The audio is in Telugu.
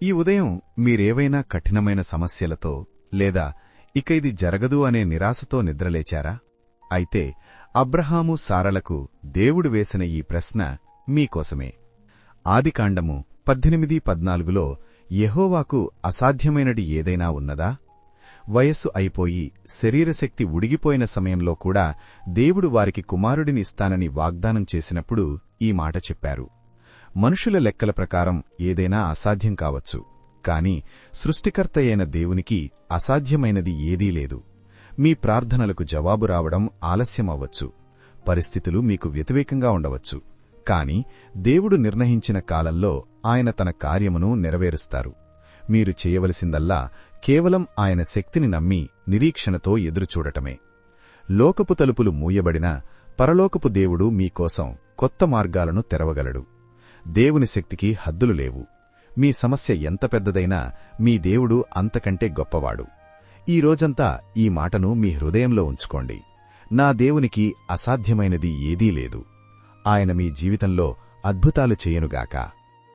ఈ ఉదయం మీరేవైనా కఠినమైన సమస్యలతో లేదా ఇక ఇది జరగదు అనే నిరాశతో నిద్రలేచారా? అయితే అబ్రహాము సారలకు దేవుడు వేసిన ఈ ప్రశ్న మీకోసమే. ఆదికాండము 18:14లో యెహోవాకు అసాధ్యమైనది ఏదైనా ఉన్నదా? వయస్సు అయిపోయి శరీరశక్తి ఉడిగిపోయిన సమయంలో కూడా దేవుడు వారికి కుమారుడిని ఇస్తానని వాగ్దానం చేసినప్పుడు ఈ మాట చెప్పారు. మనుషుల లెక్కల ప్రకారం ఏదైనా అసాధ్యం కావచ్చు, కాని సృష్టికర్తయైన దేవునికి అసాధ్యమైనది ఏదీ లేదు. మీ ప్రార్థనలకు జవాబు రావడం ఆలస్యమవ్వచ్చు, పరిస్థితులు మీకు వ్యతిరేకంగా ఉండవచ్చు, కాని దేవుడు నిర్ణయించిన కాలంలో ఆయన తన కార్యమును నెరవేరుస్తారు. మీరు చేయవలసిందల్లా కేవలం ఆయన శక్తిని నమ్మి నిరీక్షణతో ఎదురుచూడటమే. లోకపు తలుపులు మూయబడినా పరలోకపు దేవుడు మీకోసం కొత్త మార్గాలను తెరవగలడు. దేవుని శక్తికి హద్దులు లేవు. మీ సమస్య ఎంత పెద్దదైనా మీ దేవుడు అంతకంటే గొప్పవాడు. ఈ రోజంతా ఈ మాటను మీ హృదయంలో ఉంచుకోండి. నా దేవునికి అసాధ్యమైనది ఏదీ లేదు. ఆయన మీ జీవితంలో అద్భుతాలు చేయునుగాక.